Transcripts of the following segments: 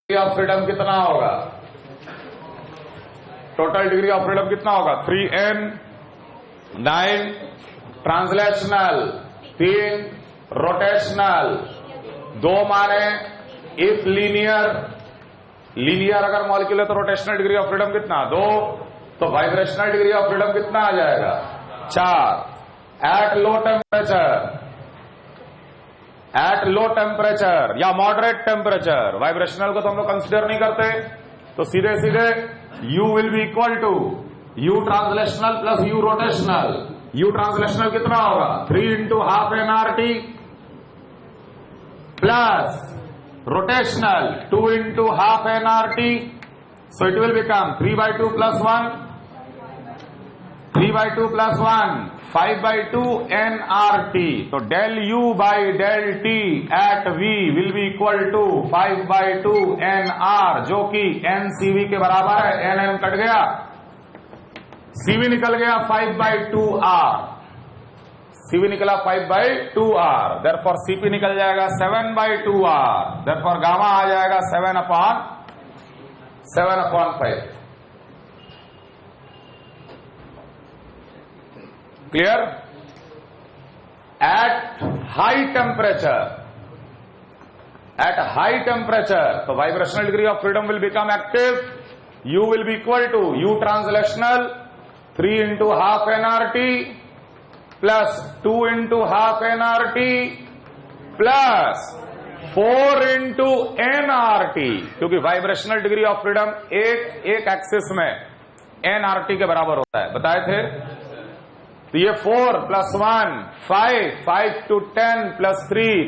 Of freedom कितना होगा? Total degree of freedom कितना होगा? 3n 9 ट्रांसलेशनल 3 रोटेशनल 2 माने इफ लीनियर अगर मॉलिक्यूल है तो रोटेशनल डिग्री ऑफ फ्रीडम कितना? 2। तो वाइब्रेशनल डिग्री ऑफ फ्रीडम कितना आ जाएगा? 4। एट लो टेम्परेचर या मॉडरेट टेम्परेचर, वाइब्रेशनल को तो हम लोग कंसिडर नहीं करते, तो सीधे सीधे U will be equal to U translational plus U rotational. U translational कितना होगा? 3 into half nRT plus rotational 2 into half nRT, so it will become 3/2 plus 1 3/2 plus 1 5/2 nRT। तो del U by del T at V will be equal to 5/2 nR, जो कि nCV के बराबर है। nm cut गया, CV निकल गया 5/2R, CV निकला 5/2R, therefore CP निकल जाएगा 7/2R, therefore गामा आ जाएगा 7/5। क्लियर? एट हाई टेम्परेचर तो vibrational degree of freedom will become active. U will be equal to U translational 3 into half nRT plus 2 into half nRT plus 4 into nRT, क्योंकि vibrational degree of freedom एक axis में nRT के बराबर होता है, बताए थे। तो ये 4 plus 1 5 to 10 plus 3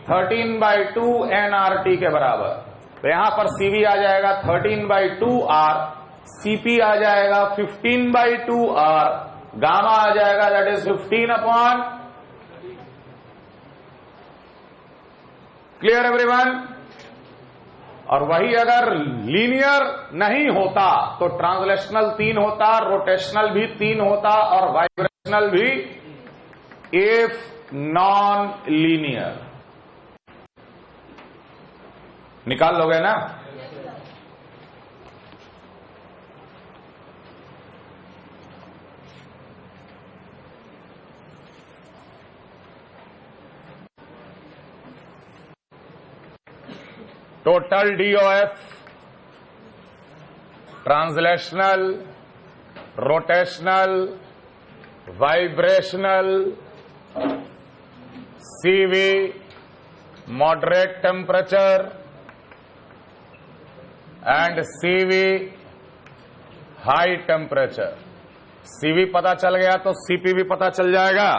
13/2 nRT के बराबर। तो यहां पर CV आ जाएगा 13/2R, CP आ जाएगा 15/2R, गामा आ जाएगा दैट इज 15 क्लियर एवरीवन? और वही अगर लीनियर नहीं होता तो ट्रांसलेशनल 3 होता, रोटेशनल भी 3 होता और वाइब्रेशनल भी इफ नॉन लीनियर। निकाल लोगे ना? Total DOF translational, rotational, vibrational, CV moderate temperature and CV high temperature. CV पता चल गया तो CP भी पता चल जाएगा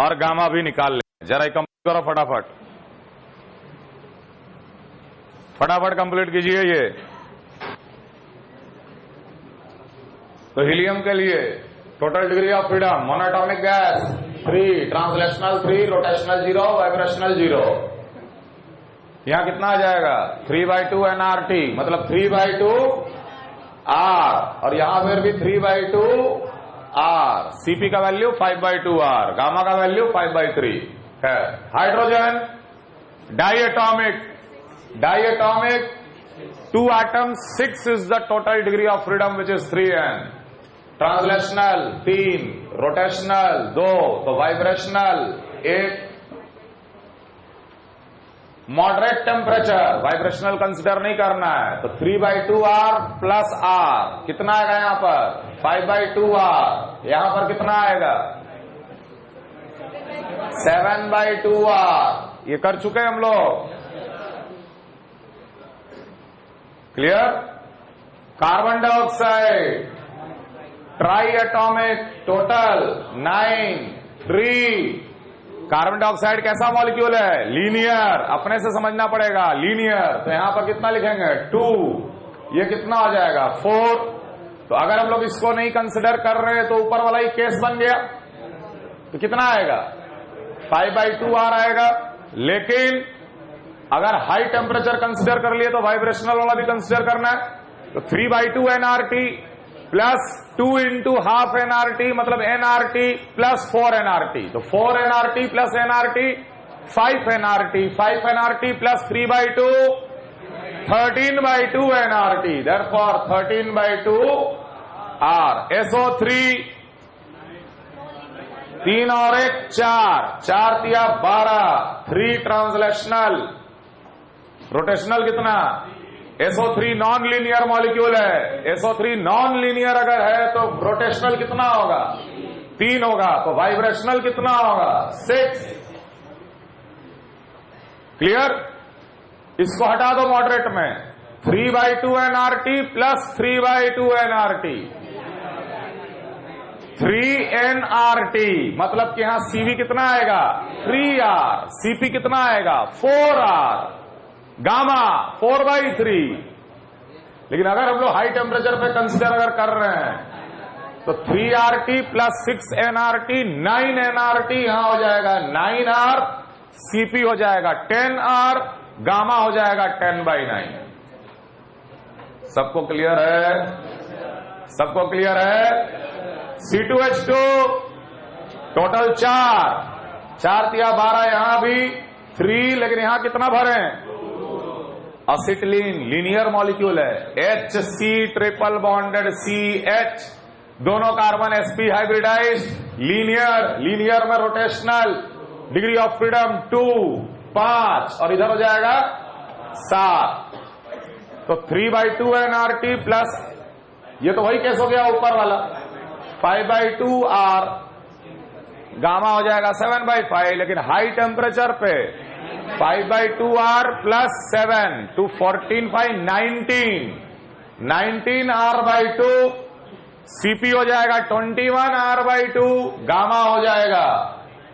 और गामा भी निकाल लेंगे। जरा कंप्लीट करो फटाफट कंप्लीट कीजिए ये। तो हीलियम के लिए total degree of freedom monoatomic gas 3, translational 3, rotational 0, vibrational 0। यहां कितना आ जाएगा? 3/2 nRT, मतलब 3/2 R, और यहां फिर भी 3/2 R। CP का वैल्यू 5/2 R, गामा का वैल्यू 5/3 है। Hydrogen diatomic 2 atoms 6 is the total degree of freedom which is 3n। Translational 3, rotational 2, तो vibrational 1। Moderate temperature vibrational consider नहीं करना है, तो 3/2R प्लस R कितना आएगा? यहां पर 5/2R, यहां पर कितना आएगा? 7/2R। ये कर चुके हम लोग। Clear? Carbon dioxide try atomic total 9 3। Carbon dioxide कैसा मॉलिक्यूल है? लीनियर, अपने से समझना पड़ेगा। लीनियर, तो यहां पर कितना लिखेंगे? 2। ये कितना आ जाएगा? 4। तो अगर हम लोग इसको नहीं कंसिडर कर रहे तो ऊपर वाला ही केस बन गया, तो कितना आएगा? 5/2R आएगा। लेकिन अगर हाई टेम्परेचर कंसिडर कर लिए तो वाइब्रेशनल वाला भी कंसिडर करना है, तो 3/2 nRT plus 2 into half nRT, मतलब nRT प्लस 4 nRT। तो 4 nRT plus nRT 5 nRT, 5 nRT plus 3/2 13/2 nRT, therefore 13/2 R. SO3 3 और 1 4, 4 तिया 12, 3 ट्रांसलेशनल, रोटेशनल कितना? SO3 नॉन लीनियर मॉलिक्यूल है, SO3 नॉन लीनियर अगर है तो रोटेशनल कितना होगा? 3 होगा, तो वाइब्रेशनल कितना होगा? 6। क्लियर? इसको हटा दो मॉडरेट में, 3/2 nRT प्लस 3/2 nRT, 3 nRT, मतलब कि यहां CV कितना आएगा? 3R, CP कितना आएगा? 4R, gamma 4/3। लेकिन अगर हम लोग हाई टेम्परेचर पे कंसीडर अगर कर रहे हैं तो 3RT प्लस 6 nRT 9 nRT यहां हो जाएगा, 9R, CP हो जाएगा 10R, गामा हो जाएगा 10/9। सबको क्लियर है? सबको क्लियर है? C2H2 टोटल 4, 4 तिया 12, यहां भी 3, लेकिन यहां कितना भरे? असिटिलीन लीनियर मॉलिक्यूल है, HC ट्रिपल बॉन्डेड CH, दोनों carbon sp hybridise, linear, linear में रोटेशनल, डिग्री ऑफ फ्रीडम 2, 5 और इधर हो जाएगा 7। तो 3/2 nRT प्लस, ये तो वही केस हो गया ऊपर वाला, 5/2 R, गामा हो जाएगा 7/5, लेकिन हाई टेम्परेचर पे 5/2 R plus 7 to 14 5 19, 19 R/2, CP हो जाएगा 21 R/2, गामा हो जाएगा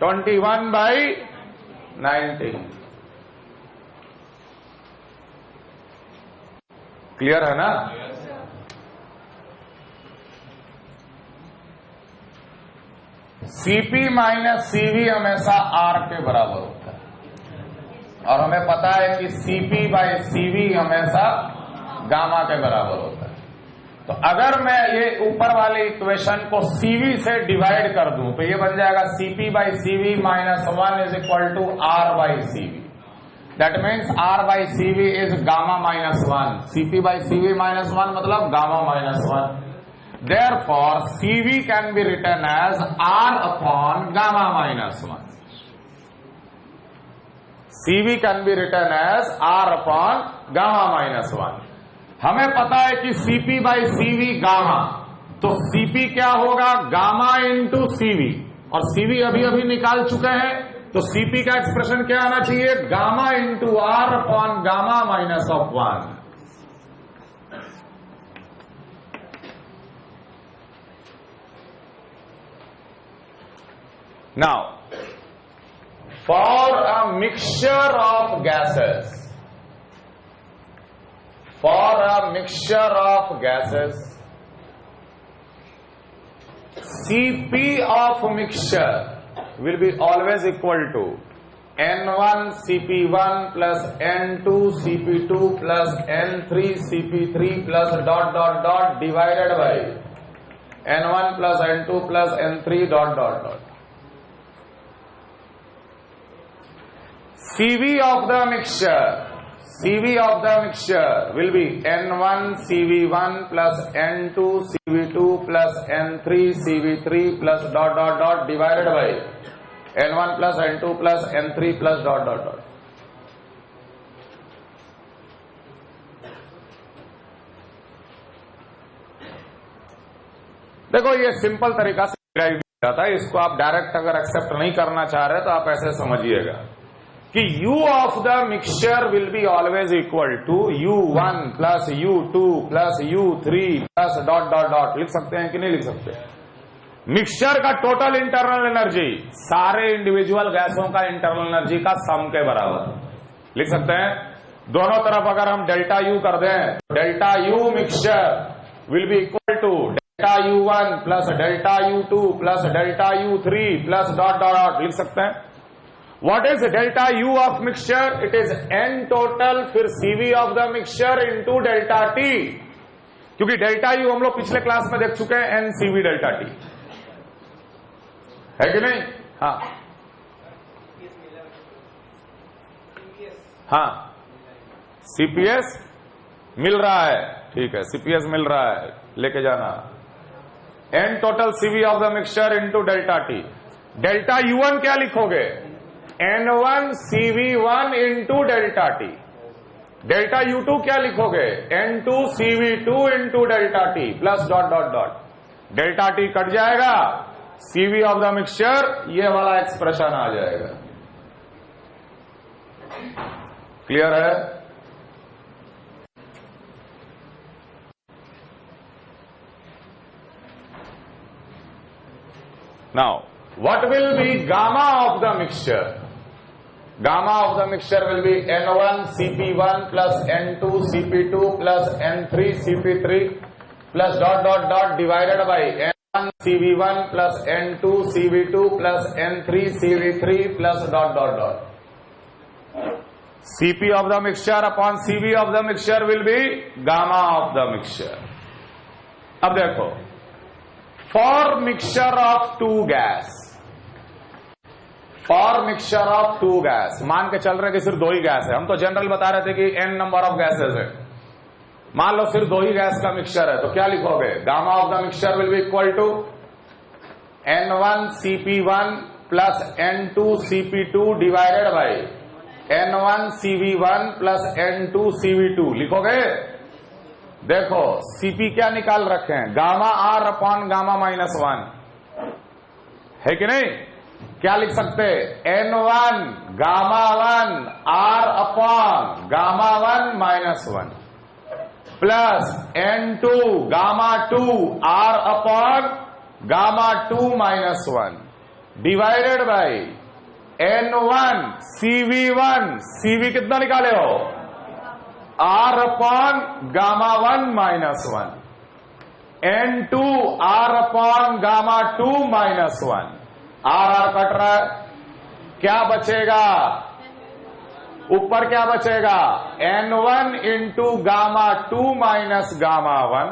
21/19। क्लियर है ना? CP माइनस CV हमेशा R के बराबर होता है, और हमें पता है कि CP/CV हमेशा गामा के बराबर होता है। तो अगर मैं ये ऊपर वाले इक्वेशन को CV से डिवाइड कर दूं तो ये बन जाएगा CP/CV minus 1 is equal to R/CV। That means R/CV is gamma minus 1, CP/CV minus 1 मतलब gamma minus 1। Therefore, CV can be written as R upon gamma minus 1. CV can be written as R upon gamma minus 1. हमें पता है कि CP/CV gamma, तो CP क्या होगा? Gamma into CV, और CV अभी अभी निकाल चुके हैं, तो CP का एक्सप्रेशन क्या आना चाहिए? Gamma into R upon gamma minus of 1। Now, for a mixture of gases, CP of mixture will be always equal to N1 CP1 plus N2 CP2 plus N3 CP3 plus dot dot dot divided by N1 plus N2 plus N3 dot dot dot. CV of the mixture will be N1 CV1 plus N2 CV2 plus N3 CV3 plus dot dot dot divided by N1 plus N2 plus N3 plus dot dot dot. देखो ये simple तरीका से derive जाता है, इसको आप direct अगर accept नहीं करना चाह रहे तो आप ऐसे समझिएगा कि U of the mixture will be always equal to U1 plus U2 plus U3 plus dot dot dot। लिख सकते हैं कि नहीं लिख सकते? मिक्सचर का टोटल इंटरनल एनर्जी सारे इंडिविजुअल गैसों का इंटरनल एनर्जी का सम के बराबर लिख सकते हैं। दोनों तरफ अगर हम डेल्टा U कर दें, delta U mixture will be equal to delta U1 plus delta U2 plus delta U3 plus dot dot dot. लिख सकते हैं What is delta U of mixture? It is N total फिर CV of the mixture into delta T, क्योंकि delta U हम लोग पिछले class में देख चुके हैं, N CV डेल्टा T है कि नहीं? हाँ हाँ, CPS मिल रहा है, ठीक है, CPS मिल रहा है, लेके जाना। N total CV of the mixture into delta T. Delta U1 क्या लिखोगे? N1 CV1 into delta T. Delta U2 क्या लिखोगे? N2 CV2 into delta T plus dot dot dot. Delta T cut जाएगा, CV of the mixture ये वाला expression आ जाएगा। Clear है? Now, what will be gamma of the mixture? Gamma of the mixture will be N1 CP1 plus N2 CP2 plus N3 CP3 plus dot dot dot divided by N1 CV1 plus N2 CV2 plus N3 CV3 plus dot dot dot. CP of the mixture upon CV of the mixture will be gamma of the mixture. अब देखो, for mixture of two gas, for mixture of two gas, मान के चल रहे कि सिर्फ दो ही gas है, हम तो जनरल बता रहे थे कि n नंबर ऑफ गैसेस है। मान लो सिर्फ दो ही गैस का मिक्सचर है, तो क्या लिखोगे? Gamma of the mixture will be equal to N1 CP1 plus N2 CP2 divided by N1 CV1 plus N2 CV2 लिखोगे। देखो CP क्या निकाल रखे हैं? गामा R अपॉन गामा -1 है कि नहीं? क्या लिख सकते? N1 gamma 1 R upon gamma 1 -1 plus N2 gamma 2 R upon gamma 2 -1 divided by N1 CV1, CV कितना निकाले हो? R upon gamma 1 -1 N2 R upon gamma 2 -1। R cut रहा है, क्या बचेगा? ऊपर क्या बचेगा? N1 into gamma 2 minus gamma 1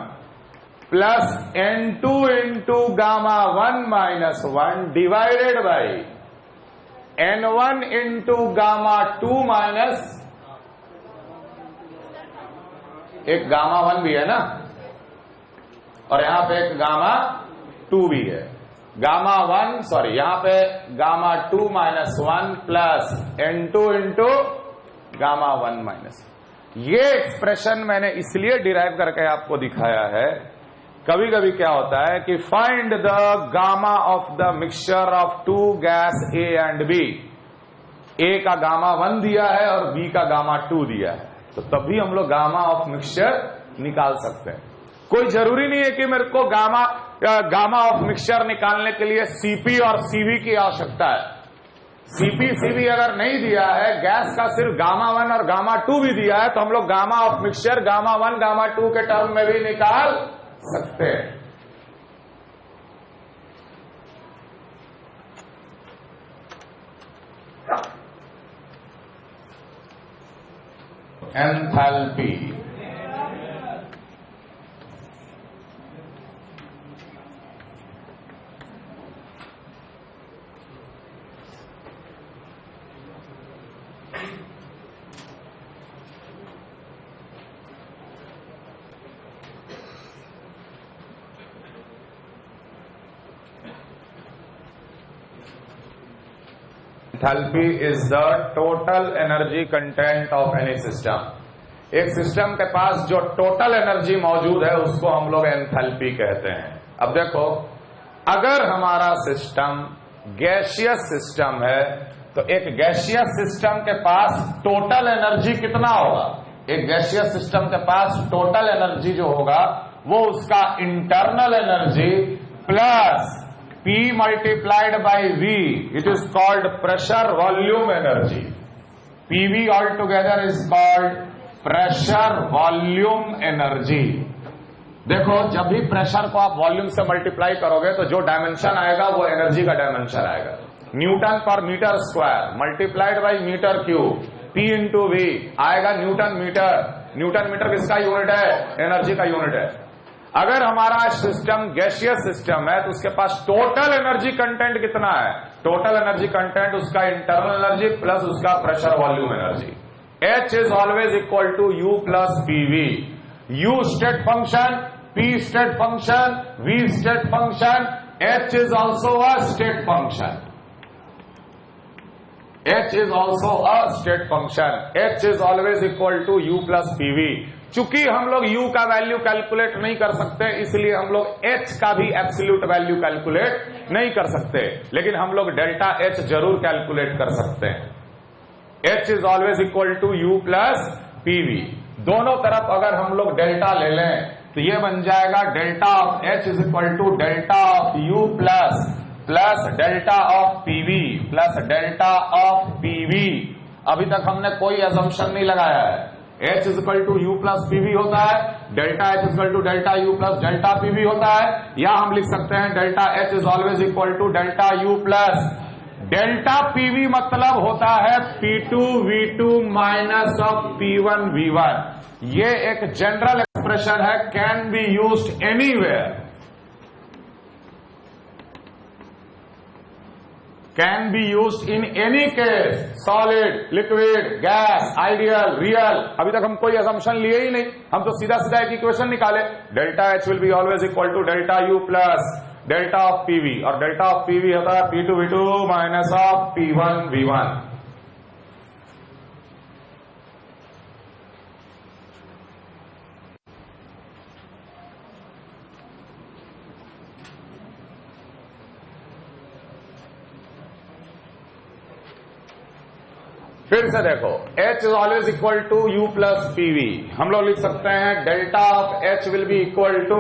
plus N2 into gamma 1 -1 divided by N1 into gamma 2 minus एक गामा 1 भी है ना, और यहां पे एक गामा 2 भी है। गामा 1 सॉरी यहां पे gamma 2 -1 plus N2 into gamma 1 minus. ये एक्सप्रेशन मैंने इसलिए डिराइव करके आपको दिखाया है। कभी कभी क्या होता है कि find the gamma of the mixture of two gas A and B। A का गामा 1 दिया है और B का गामा 2 दिया है, तो तभी हम लोग गामा ऑफ मिक्सचर निकाल सकते हैं। कोई जरूरी नहीं है कि मेरे को गामा ऑफ मिक्सचर निकालने के लिए CP और CV की आवश्यकता है। CP CV अगर नहीं दिया है, गैस का सिर्फ गामा 1 और गामा 2 भी दिया है, तो हम लोग gamma of mixture gamma 1 gamma 2 के टर्म में भी निकाल सकते हैं। Enthalpy, enthalpy is the total energy content of any system. एक सिस्टम के पास जो टोटल एनर्जी मौजूद है उसको हम लोग एंथैल्पी कहते हैं। अब देखो, अगर हमारा सिस्टम गैसियस सिस्टम है तो एक गैसियस सिस्टम के पास टोटल एनर्जी कितना होगा? एक गैसियस सिस्टम के पास टोटल एनर्जी जो होगा वो उसका internal energy plus P multiplied by V, it is called pressure volume energy. PV altogether is called pressure volume energy. देखो, जब भी प्रेशर को आप वॉल्यूम से मल्टीप्लाई करोगे तो जो डायमेंशन आएगा वो एनर्जी का डायमेंशन आएगा। Newton per metre square multiplied by metre cube, P into V आएगा न्यूटन मीटर। न्यूटन मीटर किसका यूनिट है? एनर्जी का यूनिट है। अगर हमारा सिस्टम गैसियस सिस्टम है तो उसके पास टोटल एनर्जी कंटेंट कितना है? टोटल एनर्जी कंटेंट उसका इंटरनल एनर्जी प्लस उसका pressure volume energy. H is always equal to U plus PV। U state function, P state function, V state function, H is also a state function. H is also a state function. H is always equal to U plus PV. चूंकि हम लोग U का value calculate नहीं कर सकते, इसलिए हम लोग H का भी एब्सोल्यूट वैल्यू कैलकुलेट नहीं कर सकते, लेकिन हम लोग डेल्टा H जरूर कैलकुलेट कर सकते हैं. H is always equal to U plus PV. दोनों तरफ अगर हम लोग डेल्टा ले लें तो ये बन जाएगा delta of H is equal to delta of U plus delta of PV plus delta of PV. अभी तक हमने कोई असम्पशन नहीं लगाया है. H is equal to U plus PV होता है, delta H is equal to delta U plus delta PV होता है, या हम लिख सकते हैं delta H is always equal to delta U plus delta PV. मतलब होता है P2 V2 minus of P1 V1. ये एक जनरल एक्सप्रेशन है, can be used anywhere. Can be used in any case, solid, liquid, gas, ideal, real. अभी तक हम कोई assumption लिए ही नहीं, हम तो सीधा सीधा एक इक्वेशन निकाले. Delta H will be always equal to delta U plus delta of PV, और डेल्टा ऑफ PV होता है P2 V2 minus of P1 V1. फिर से देखो, H is always equal to U plus PV. हम लोग लिख सकते हैं delta of H will be equal to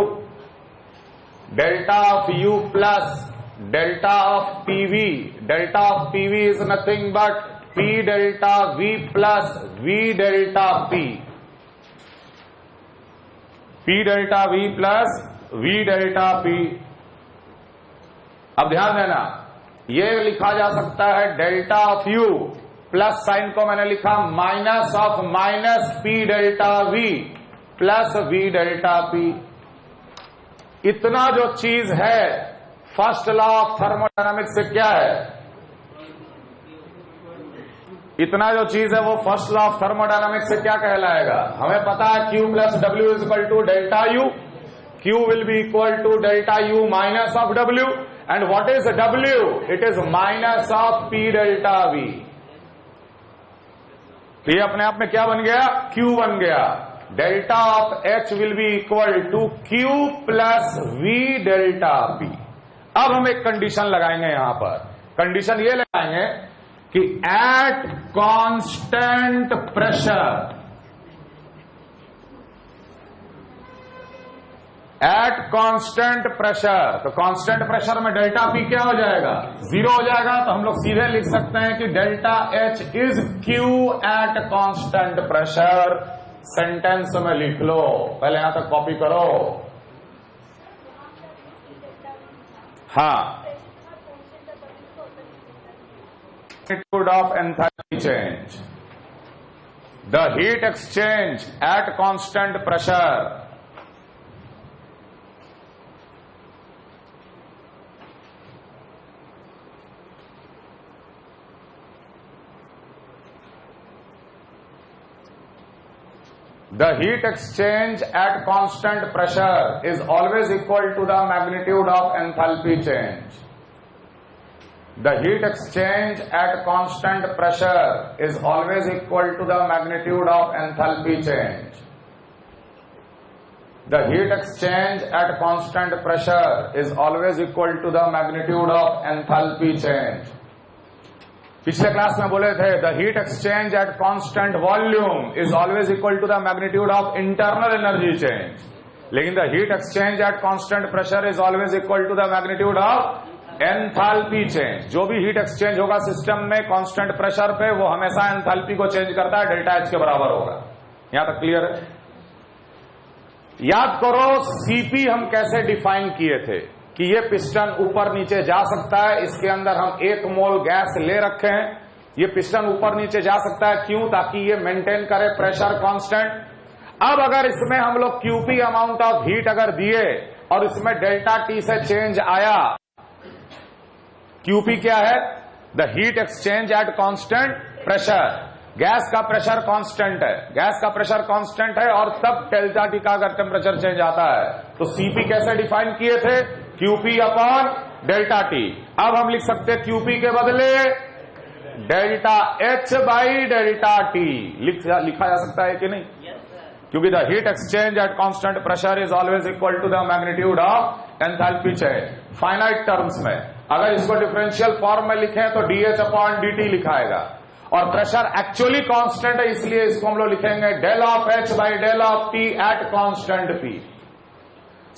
delta of U plus delta of PV. Delta of PV is nothing but P delta V plus V delta P. P delta V plus V delta P. अब ध्यान देना, ये लिखा जा सकता है delta of U plus sign को मैंने लिखा minus of minus P delta V plus V delta P. इतना जो चीज है, फर्स्ट लॉ ऑफ थर्मोडायनामिक्स से क्या है? इतना जो चीज है वो फर्स्ट लॉ ऑफ थर्मोडायनामिक्स से क्या कहलाएगा? हमें पता है Q plus W is equal to delta U. Q will be equal to delta U minus of W. And what is W? It is minus of P delta V. तो ये अपने आप में क्या बन गया? Q बन गया. Delta of H will be equal to Q plus V delta P. अब हम एक कंडीशन लगाएंगे यहां पर. कंडीशन ये लगाएंगे कि eight constant pressure, eight constant pressure, तो कांस्टेंट प्रेशर में डेल्टा P क्या हो जाएगा? 0 हो जाएगा. तो हम लोग सीधे लिख सकते हैं कि delta H is Q eight constant pressure. Sentence में लिख लो, पहले यहां तक कॉपी करो. हाँ, magnitude of enthalpy change, the heat exchange at constant pressure. The heat exchange at constant pressure is always equal to the magnitude of enthalpy change. The heat exchange at constant pressure is always equal to the magnitude of enthalpy change. The heat exchange at constant pressure is always equal to the magnitude of enthalpy change. पिछले class में बोले थे the heat exchange at constant volume is always equal to the magnitude of internal energy change, लेकिन the heat exchange at constant pressure is always equal to the magnitude of enthalpy change. जो भी heat exchange होगा system में constant pressure पे, वो हमेशा enthalpy को change करता है, डेल्टा एच के बराबर होगा. यहां तक क्लियर है? याद करो सीपी हम कैसे डिफाइन किए थे कि ये पिस्टन ऊपर नीचे जा सकता है. इसके अंदर हम 1 मोल गैस ले रखे हैं. ये पिस्टन ऊपर नीचे जा सकता है, क्यों? ताकि ये मेंटेन करे प्रेशर कांस्टेंट. अब अगर इसमें हम लोग क्यूपी अमाउंट ऑफ हीट अगर दिए और इसमें डेल्टा टी से चेंज आया, क्यूपी क्या है? The heat exchange at constant pressure. Gas का प्रेशर कांस्टेंट है, गैस का प्रेशर कांस्टेंट है और तब डेल्टा टी का अगर टेम्परेचर चेंज आता है तो सीपी कैसे डिफाइन किए थे? QP upon delta T. अब हम लिख सकते हैं क्यूपी के बदले delta H by delta T लिखा जा सकता है कि नहीं? क्योंकि the heat exchange at constant pressure is always equal to the magnitude of enthalpy change. Finite terms में अगर इसको डिफरेंशियल फॉर्म में लिखें तो डीएच अपॉन डी लिखाएगा, और प्रेशर एक्चुअली कांस्टेंट है इसलिए इसको हम लोग लिखेंगे del of H by del of T at constant P.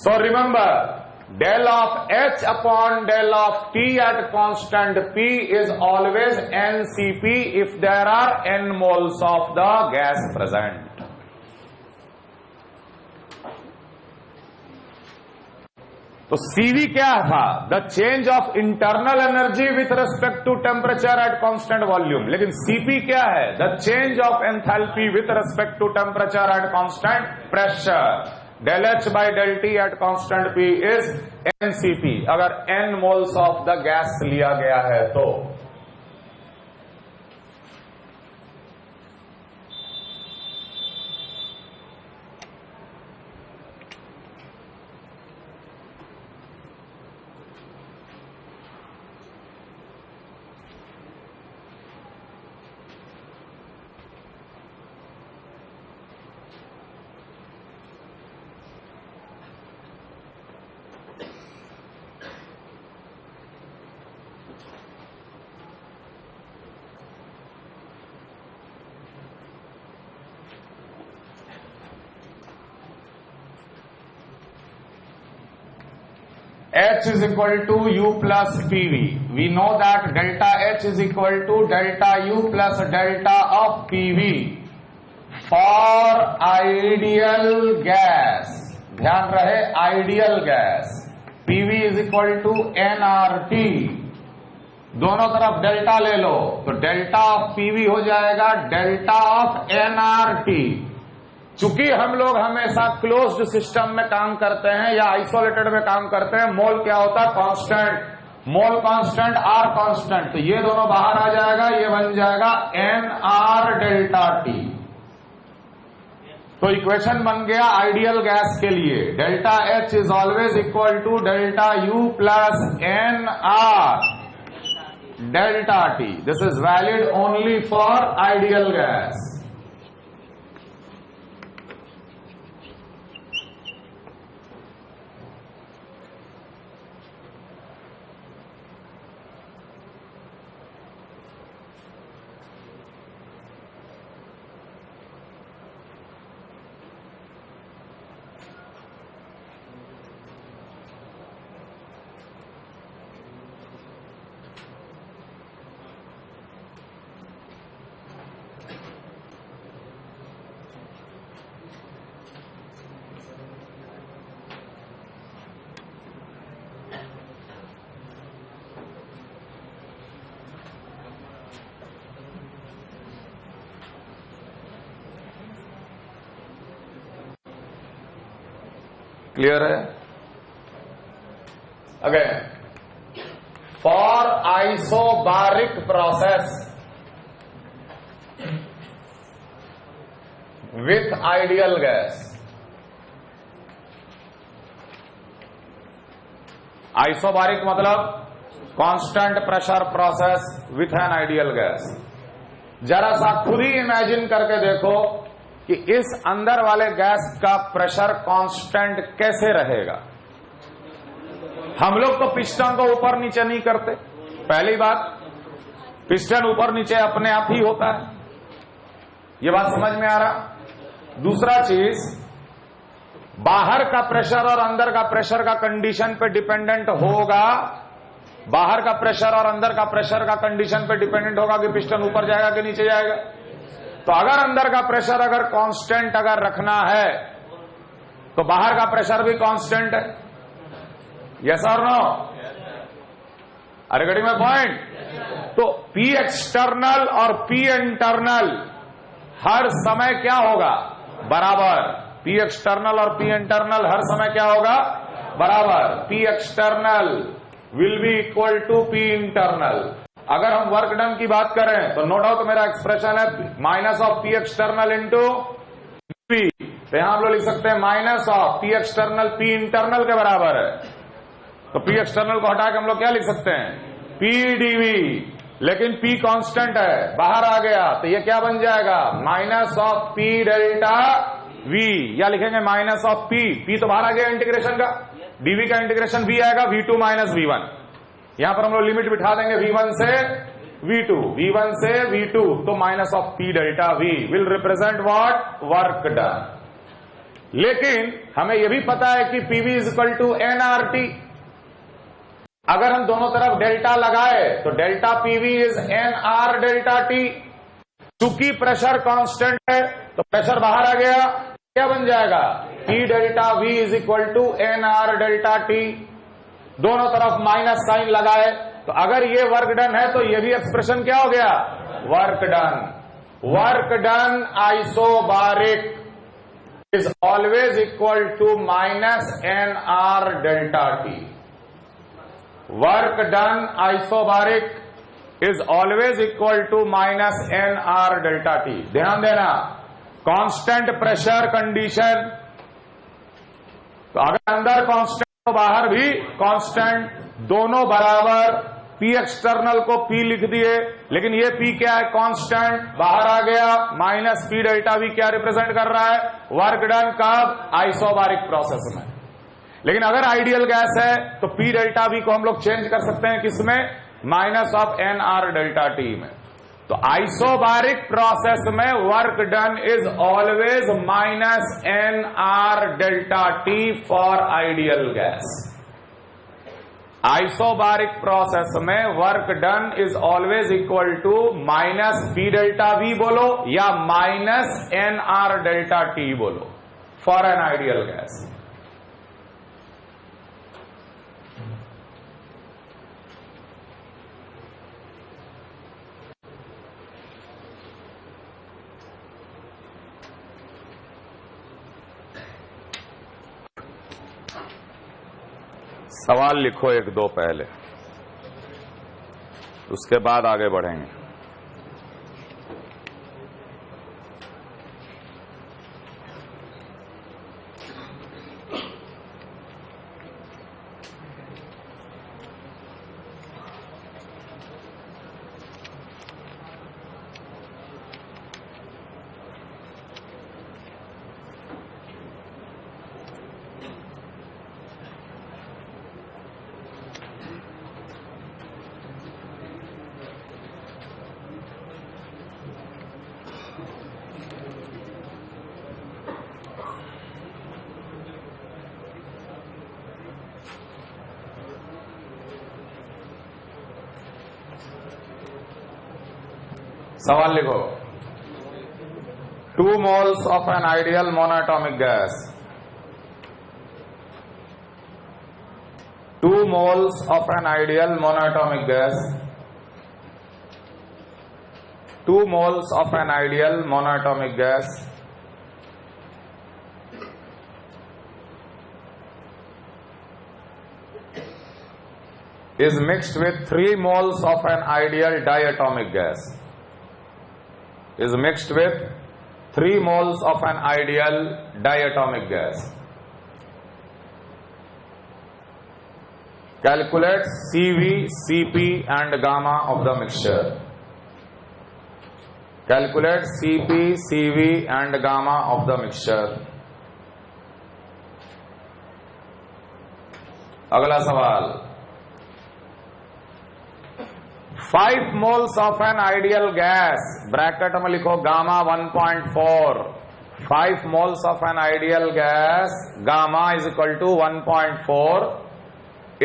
So remember, del of H upon del of T at constant P is always NCP if there are n moles of the gas present. तो CV क्या था? The change of internal energy with respect to temperature at constant volume. लेकिन CP क्या है? The change of enthalpy with respect to temperature at constant pressure. Del H by del T at constant P is NCP अगर n moles of the gas लिया गया है तो। H is equal to U plus PV. We know that delta H is equal to delta U plus delta of PV for ideal gas. ध्यान रहे ideal gas. PV is equal to nRT। दोनों तरफ delta ले लो तो delta of PV हो जाएगा delta of nRT। चूंकि हम लोग हमेशा क्लोज्ड सिस्टम में काम करते हैं या आइसोलेटेड में काम करते हैं, मोल क्या होता है? Constant. Mole constant, R constant, तो ये दोनों बाहर आ जाएगा, ये बन जाएगा एन आर डेल्टा टी। तो इक्वेशन बन गया आइडियल गैस के लिए delta H is always equal to delta U plus N R delta T. This is valid only for ideal gas. Clear है? Again, for isobaric process with ideal gas, isobaric मतलब constant pressure process with an ideal gas. जरा सा खुद ही imagine करके देखो कि इस अंदर वाले गैस का प्रेशर कांस्टेंट कैसे रहेगा। हम लोग तो पिस्टन को ऊपर नीचे नहीं करते, पहली बात, पिस्टन ऊपर नीचे अपने आप ही होता है, ये बात समझ में आ रहा। दूसरा चीज, बाहर का प्रेशर और अंदर का प्रेशर का कंडीशन पे डिपेंडेंट होगा, बाहर का प्रेशर और अंदर का प्रेशर का कंडीशन पे डिपेंडेंट होगा कि पिस्टन ऊपर जाएगा कि नीचे जाएगा। तो अगर अंदर का प्रेशर अगर कांस्टेंट अगर रखना है तो बाहर का प्रेशर भी कांस्टेंट है। यस और नो? अरे गड़ी में पॉइंट। तो P एक्सटर्नल और P इंटरनल हर समय क्या होगा? बराबर। P एक्सटर्नल और P इंटरनल हर समय क्या होगा? बराबर। P external will be equal to P internal. अगर हम वर्क डन की बात करें तो नो डाउट मेरा एक्सप्रेशन है minus of P external into P, तो यहां हम लोग लिख सकते हैं minus of P external P internal के बराबर है। तो पी एक्सटर्नल को हटा के हम लोग क्या लिख सकते हैं, पी डीवी, लेकिन पी कांस्टेंट है, बाहर आ गया, तो ये क्या बन जाएगा, minus of P delta we, या लिखेंगे माइनस ऑफ पी, पी तो बाहर आ गया इंटीग्रेशन का, डीवी का इंटीग्रेशन वी आएगा V2 माइनस V1। यहां पर हम लोग लिमिट बिठा देंगे V1 से V2, V1 से V2, तो minus of P delta V will represent what, work done. लेकिन हमें यह भी पता है कि PV is equal to NRT। अगर हम दोनों तरफ डेल्टा लगाए तो delta PV is NR delta T। चूंकि प्रेशर कांस्टेंट है तो प्रेशर बाहर आ गया, क्या बन जाएगा, P delta V is equal to NR delta T। दोनों तरफ माइनस साइन लगाए, तो अगर ये वर्क डन है तो ये भी एक्सप्रेशन क्या हो गया, work done. Work done isobaric is always equal to minus NR delta T। Work done isobaric is always equal to minus NR delta T। ध्यान देना, कांस्टेंट प्रेशर कंडीशन, तो अगर अंदर कांस्टेंट तो बाहर भी कांस्टेंट, दोनों बराबर, P एक्सटर्नल को P लिख दिए, लेकिन ये P क्या है, कांस्टेंट, बाहर आ गया, माइनस P डेल्टा V क्या रिप्रेजेंट कर रहा है, वर्क डन, कब, आइसोबारिक प्रोसेस में। लेकिन अगर आइडियल गैस है तो P डेल्टा V को हम लोग चेंज कर सकते हैं किसमें, minus of NR delta T में। तो आइसोबारिक प्रोसेस में work done is always minus NR delta T for ideal gas. Isobaric process में work done is always equal to minus P delta V बोलो या माइनस NR डेल्टा T बोलो for an ideal gas. सवाल लिखो एक दो पहले, उसके बाद आगे बढ़ेंगे। सवाल लिखो, 2 moles of an ideal monatomic gas, 2 moles of an ideal monatomic gas, 2 moles of an ideal monatomic gas is mixed with 3 moles of an ideal diatomic gas, is mixed with 3 moles of an ideal diatomic gas. Calculate CV, CP and gamma of the mixture. Calculate CP, CV and gamma of the mixture. अगला सवाल, 5 moles of an ideal gas, bracket में लिखो gamma 1.4, 5 moles of an ideal gas, gamma is equal to 1.4,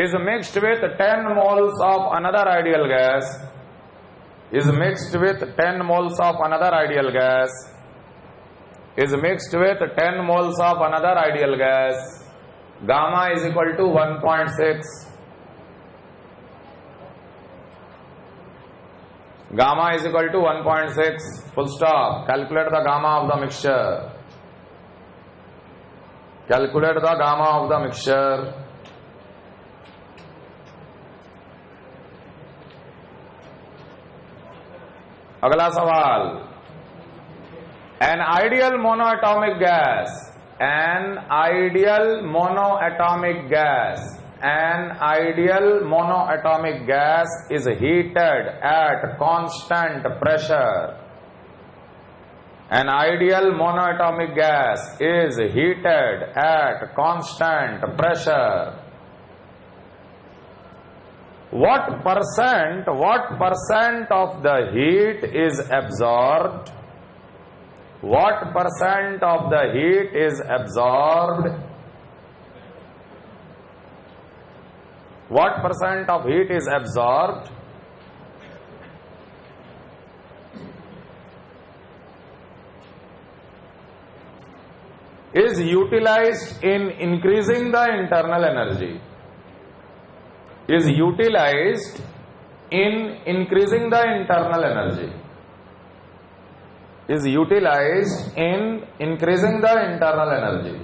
is mixed with 10 moles of another ideal gas, is mixed with 10 moles of another ideal gas, is mixed with 10 moles of another ideal gas, gamma is equal to 1.6. Gamma is equal to 1.6, full stop. Calculate the gamma of the mixture. Calculate the gamma of the mixture. अगला सवाल, an ideal monoatomic gas, an ideal monoatomic gas, an ideal monoatomic gas is heated eight constant pressure. An ideal monoatomic gas is heated at constant pressure. What percent of the heat is absorbed? What percent of the heat is absorbed? What percent of heat is absorbed? Is utilized in increasing the internal energy. Is utilized in increasing the internal energy. Is utilized in increasing the internal energy.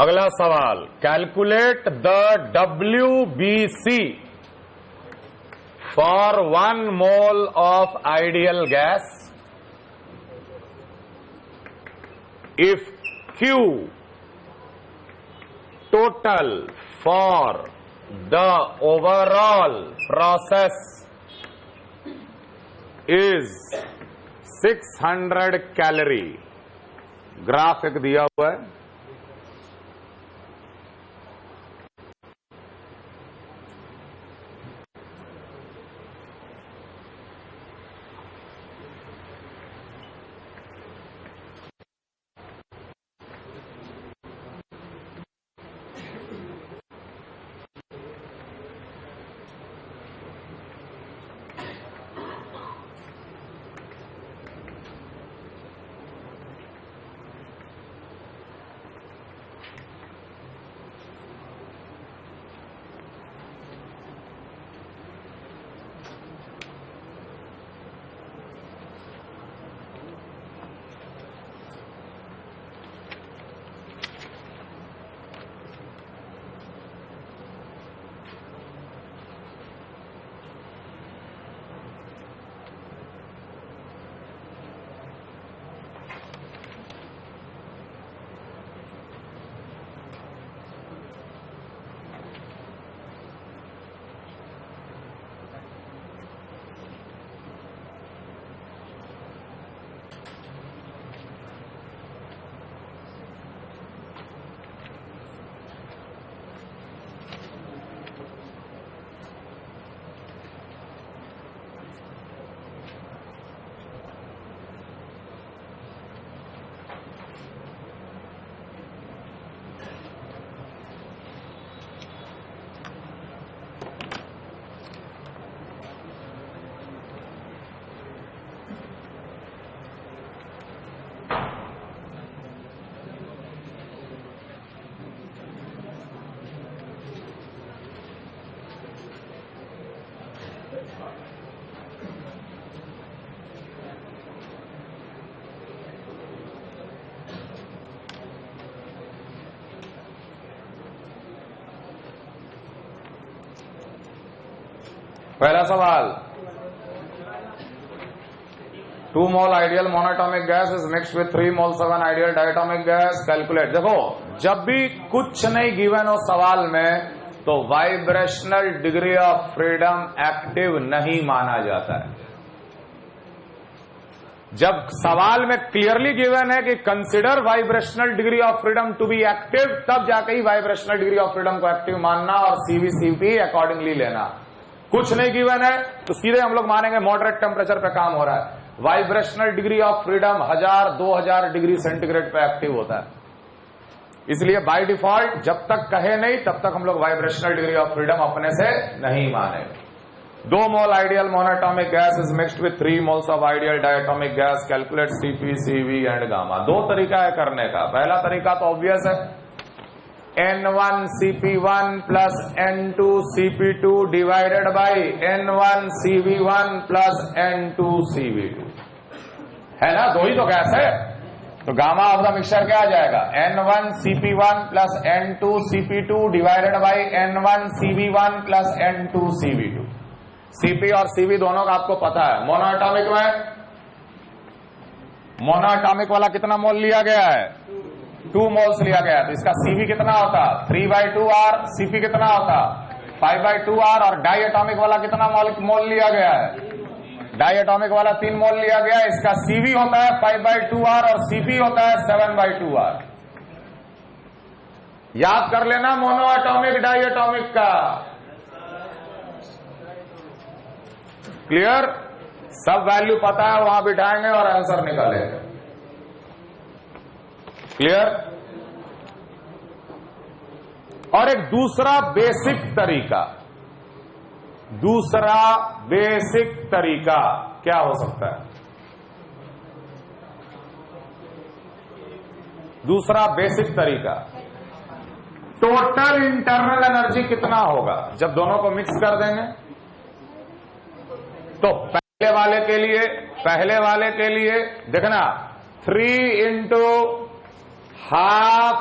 अगला सवाल, calculate the WBC for 1 mole of ideal gas if Q total for the overall process is 600 calorie. Graph एक दिया हुआ है. पहला सवाल, 2 mole ideal monoatomic gas is mixed with 3 moles of an ideal diatomic gas. Calculate. देखो, जब भी कुछ नहीं गिवन हो सवाल में तो vibrational degree of freedom active नहीं माना जाता है. जब सवाल में क्लियरली गिवन है कि consider vibrational degree of freedom to be active, तब जाके ही वाइब्रेशनल डिग्री ऑफ फ्रीडम को एक्टिव मानना और CVCP अकॉर्डिंगली लेना. कुछ नहीं गिवन है तो सीधे हम लोग मानेंगे मॉडरेट टेम्परेचर पे काम हो रहा है. Vibrational degree of freedom 1000-2000 degree centigrade पे एक्टिव होता है. इसलिए बाय डिफॉल्ट जब तक कहे नहीं तब तक हम लोग वाइब्रेशनल डिग्री ऑफ फ्रीडम अपने से नहीं मानेंगे. 2 mole ideal monoatomic gas is mixed with 3 moles of ideal diatomic gas. Calculate CP, CV and gamma. 2 तरीका है करने का. पहला तरीका तो ऑब्वियस है, N1 CP1 plus N2 CP2 divided by N1 CV1 plus N2 CV2 है ना, दो ही तो गैस है, तो गामा ऑफ द मिक्सचर क्या आ जाएगा, N1 CP1 plus N2 CP2 divided by N1 CV1 plus N2 CV2। CP और CV दोनों का आपको पता है। मोनोएटॉमिक में मोनोएटॉमिक वाला कितना मोल लिया गया है, 2 मोल्स लिया गया है, तो इसका CV कितना होता, 3/2R, CP कितना होता 5/2R, और डाई एटॉमिक वाला कितना मोल लिया गया है, डाई एटॉमिक वाला 3 मोल लिया गया है, इसका CV होता है 5/2R और CP होता है 7/2R। याद कर लेना मोनो एटॉमिक डाई एटॉमिक का। क्लियर, सब वैल्यू पता है, वहां बिठाएंगे और आंसर निकालेंगे। क्लियर। और एक दूसरा बेसिक तरीका क्या हो सकता है, दूसरा बेसिक तरीका, टोटल इंटरनल एनर्जी कितना होगा जब दोनों को मिक्स कर देंगे। तो पहले वाले के लिए देखना 3 into ½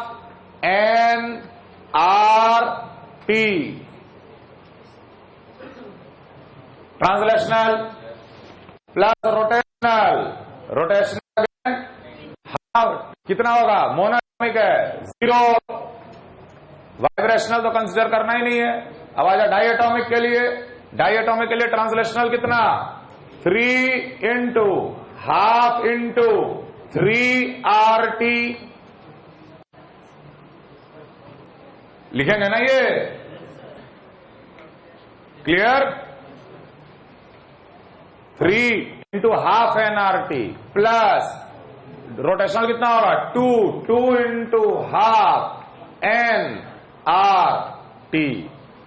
nRT translational plus rotational half कितना होगा, मोनोएटॉमिक है 0, वाइब्रेशनल तो कंसीडर करना ही नहीं है। अब आ जाए डाई एटॉमिक के लिए ट्रांसलेशनल कितना 3 into ½ into 3RT लिखेंगे ना ये। Clear, 3 into ½ nRT plus rotational कितना होगा 2 into ½ nRT,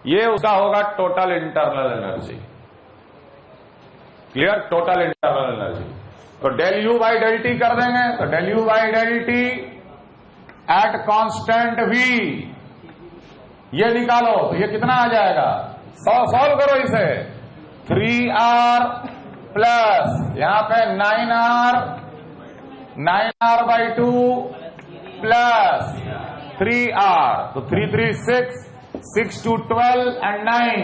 ये उसका होगा total internal energy. Clear, total internal energy. तो del U by del T कर देंगे, तो del U by del T at constant V ये निकालो, तो ये कितना आ जाएगा, सॉल्व करो इसे, 3R प्लस यहां पे 9R/2 प्लस 3R, तो 3 3 6 2 12 and 9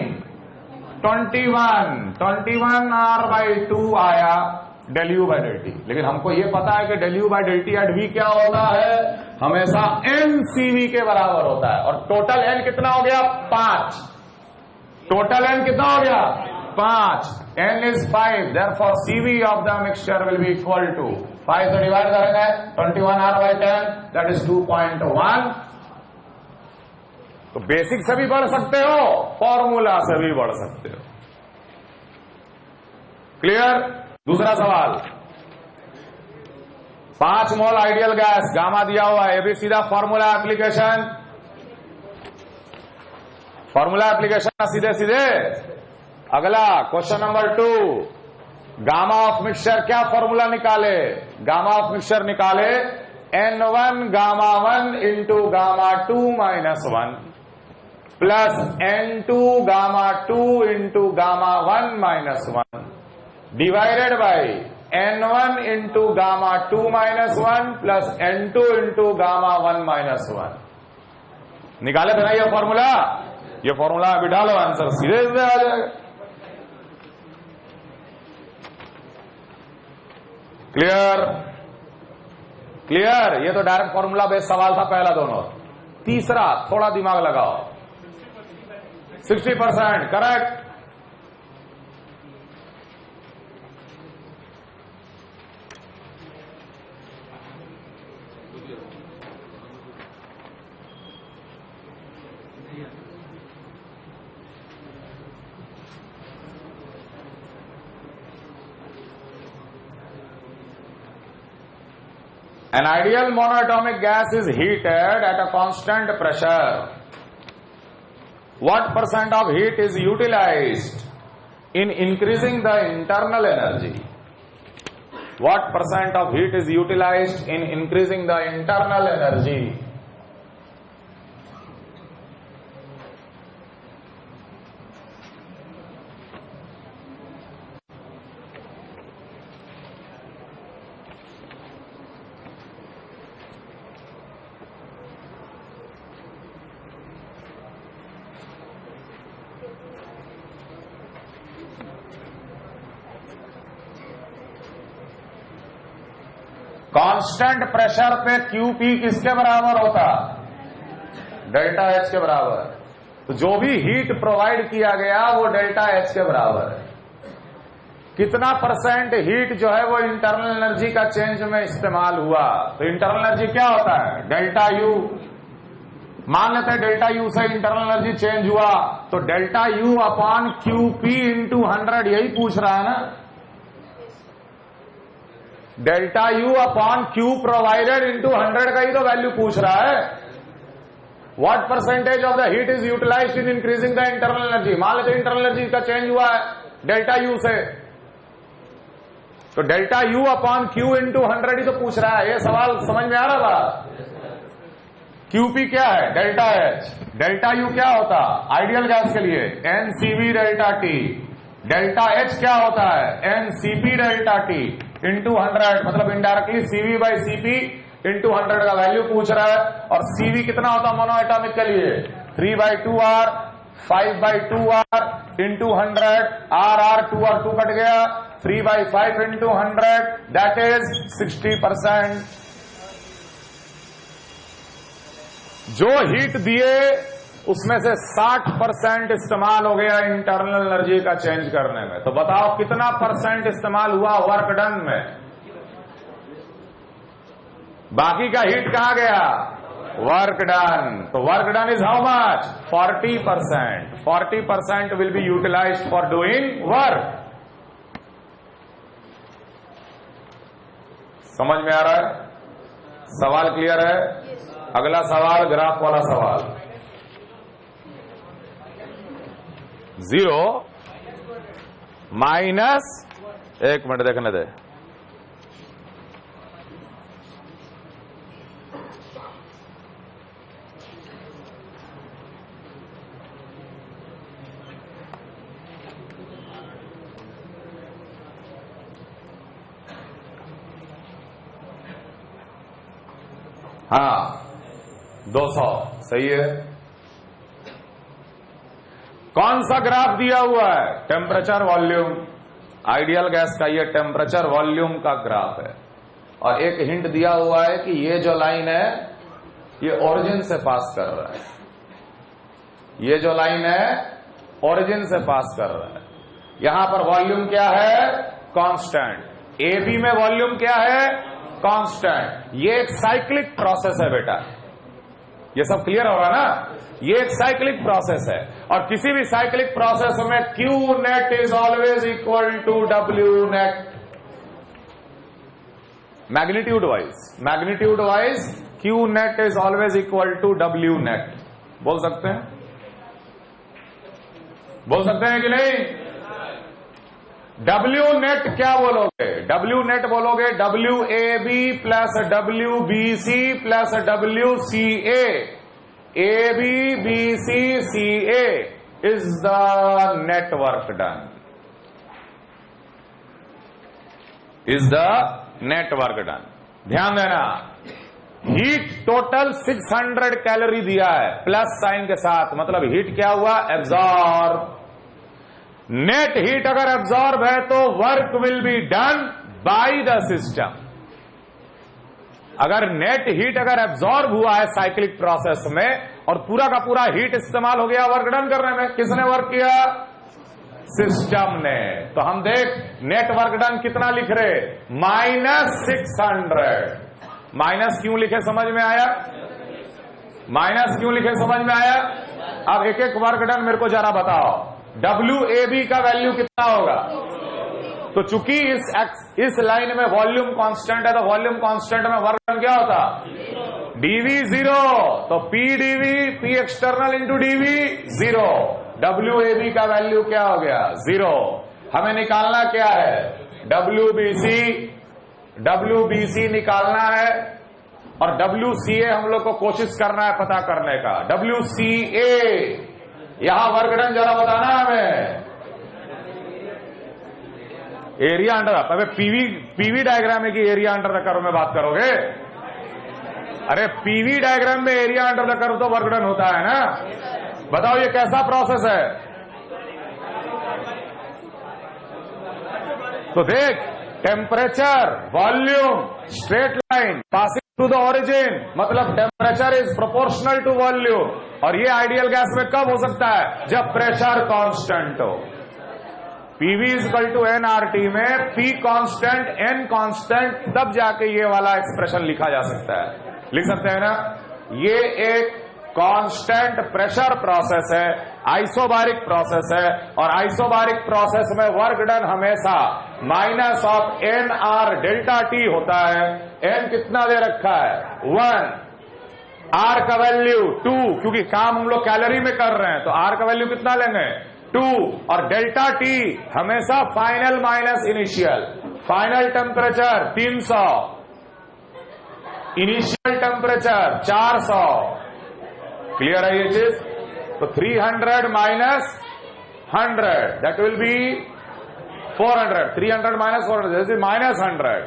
21R/2 आया del U by del T। लेकिन हमको ये पता है कि del U by del T at V क्या होता है, हमेशा NCV के बराबर होता है। और टोटल N कितना हो गया 5, टोटल N कितना हो गया 5, N is 5, therefore CV of the mixture will be equal to 5 से डिवाइड करेंगे 21R/10 that is 2.1। तो बेसिक से भी बढ़ सकते हो, फॉर्मूला से भी बढ़ सकते हो। क्लियर। दूसरा सवाल, 5 मोल आइडियल गैस गामा दिया हुआ है, ये भी सीधा फॉर्मूला एप्लीकेशन सीधे। अगला question number 2, gamma of mixture क्या फॉर्मूला निकाले, गामा ऑफ मिक्सचर निकाले N1 gamma 1 into gamma 2 minus 1 plus N2 gamma 2 into gamma 1 minus 1 divided by N1 into gamma 2 minus 1 plus N2 into gamma 1 minus 1। निकाले थे ना ये formula बिठा लो, answer सीधे आ जाएगा। क्लियर, ये तो डायरेक्ट फॉर्मूला बेस्ड सवाल था पहला दोनों। तीसरा थोड़ा दिमाग लगाओ, 60% correct. An ideal monoatomic gas is heated at a constant pressure. What percent of heat is utilized in increasing the internal energy? What percent of heat is utilized in increasing the internal energy? Constant pressure पे QP किसके बराबर होता? Delta H के बराबर। तो जो भी heat provide किया गया वो डेल्टा H के बराबर है। कितना परसेंट हीट जो है वो इंटरनल एनर्जी का चेंज में इस्तेमाल हुआ? तो इंटरनल एनर्जी क्या होता है? Delta U। मान लेते हैं डेल्टा U से इंटरनल एनर्जी चेंज हुआ, तो delta U upon QP into 100, यही पूछ रहा है ना। Delta U upon Q provided into 100 का ही तो वैल्यू पूछ रहा है। What percentage of the heat is utilised in increasing the internal energy? मान लेते इंटरनल एनर्जी का चेंज हुआ है डेल्टा U से, तो delta U upon Q into 100 ही तो पूछ रहा है। ये सवाल समझ में आ रहा था? QP क्या है? Delta H। डेल्टा U क्या होता? आइडियल गैस के लिए NCV delta T। Delta H क्या होता है? NCP डेल्टा T इंटू 100, मतलब indirectly CV by CP into 100 का वैल्यू पूछ रहा है। और CV कितना होता मोनो एटॉमिक के लिए? 3/2R 5/2R इंटू 100, R 2 और 2 कट गया, 3/5 इंटू 100, दैट इज 60%। जो हीट दिए उसमें से 60% इस्तेमाल हो गया इंटरनल एनर्जी का चेंज करने में। तो बताओ कितना परसेंट इस्तेमाल हुआ वर्क डन में? बाकी का हीट कहां गया? Work done. तो work done is how much? 40%। 40% will be utilized for doing work. समझ में आ रहा है? सवाल क्लियर है? अगला सवाल ग्राफ वाला सवाल। 0 माइनस, 1 मिनट देखने दे। हाँ 200 सही है। कौन सा ग्राफ दिया हुआ है? Temperature volume. आइडियल गैस का ये टेम्परेचर वॉल्यूम का ग्राफ है। और एक हिंट दिया हुआ है कि ये जो लाइन है ये ओरिजिन से पास कर रहा है। ये जो लाइन है ओरिजिन से पास कर रहा है। यहां पर वॉल्यूम क्या है? कांस्टेंट। AB में वॉल्यूम क्या है? कांस्टेंट। ये एक साइक्लिक प्रोसेस है बेटा। ये सब क्लियर हो रहा है ना? ये एक साइक्लिक प्रोसेस है और किसी भी साइक्लिक प्रोसेस में Q net is always equal to W net. Magnitude wise Q net is always equal to W net. बोल सकते हैं? बोल सकते हैं कि नहीं? W नेट क्या बोलोगे? W नेट बोलोगे WAB plus WBC plus WCA। AB BC CA is the network done. Is the network done. ध्यान देना, हीट टोटल 600 कैलोरी दिया है प्लस साइन के साथ, मतलब हीट क्या हुआ? एब्जॉर्ब। नेट हीट अगर एब्जॉर्ब है तो work will be done by the system. अगर नेट हीट अगर एब्जॉर्ब हुआ है साइक्लिक प्रोसेस में और पूरा का पूरा हीट इस्तेमाल हो गया वर्क डन करने में, किसने वर्क किया? सिस्टम ने। तो हम देख नेट वर्क डन कितना लिख रहे? -600। माइनस क्यों लिखे समझ में आया? माइनस क्यों लिखे समझ में आया? अब एक एक वर्क डन मेरे को जरा बताओ। WAB का वैल्यू कितना होगा? तो चूंकि इस लाइन में वॉल्यूम कांस्टेंट है तो वॉल्यूम कांस्टेंट में वर्क डन क्या होता? DV 0। तो PDV P external into DV 0। WAB का वैल्यू क्या हो गया? 0। हमें निकालना क्या है? WBC निकालना है और WCA हम लोग को कोशिश करना है पता करने का। WCA यहां वर्क डन जरा बताना हमें। एरिया अंडर, अबे पीवी डायग्राम में की एरिया अंडर द कर्व में बात करोगे? अरे पीवी डायग्राम में एरिया अंडर द कर्व तो वर्क डन होता है ना। बताओ ये कैसा प्रोसेस है? तो देख temperature, volume, straight line passing to the origin, मतलब temperature is proportional to volume. और ये आइडियल गैस में कब हो सकता है? जब प्रेशर कांस्टेंट हो। PV इक्वल टू nRT में P कांस्टेंट, N कांस्टेंट, तब जाके ये वाला एक्सप्रेशन लिखा जा सकता है। लिख सकते हैं ना? ये एक कांस्टेंट प्रेशर प्रोसेस है, आइसोबारिक प्रोसेस है, और आइसोबारिक प्रोसेस में वर्क डन हमेशा minus of N R delta T होता है। एन कितना दे रखा है? 1, आर का वैल्यू 2, क्योंकि काम हम लोग कैलोरी में कर रहे हैं तो आर का वैल्यू कितना लेंगे? 2, और डेल्टा टी हमेशा final minus initial. Final temperature 300, initial temperature 400। Clear है ये चीज? तो 300 minus 100 that will be 400। 300 minus 400 जैसे माइनस 100।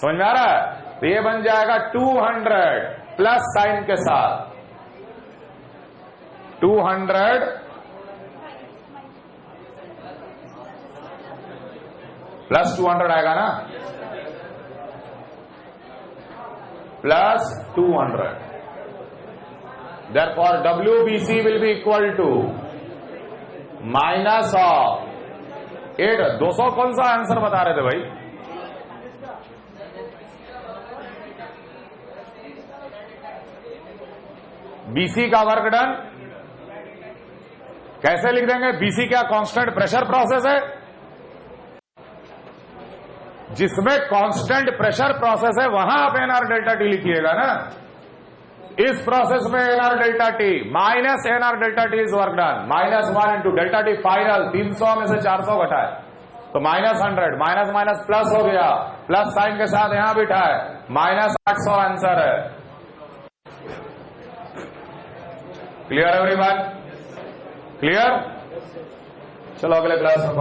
समझ में आ रहा है? तो ये बन जाएगा 200 प्लस साइन के साथ 200 प्लस 200 आएगा ना, plus 200। Therefore, WBC will be equal to minus of 8। 200 कौन सा आंसर बता रहे थे भाई? BC का वर्क डन कैसे लिख देंगे? BC क्या कांस्टेंट प्रेशर प्रोसेस है? जिसमें कांस्टेंट प्रेशर प्रोसेस है वहां आप एनआर डेल्टा टी लिखिएगा ना। इस प्रोसेस में NR delta T minus NR delta T is work done -1 into delta T final 300 में से 400 घटाए तो -100, माइनस माइनस प्लस हो गया, प्लस साइन के साथ यहां बिठाए -800 आंसर है। Clear everyone? क्लियर? चलो अगले क्लास में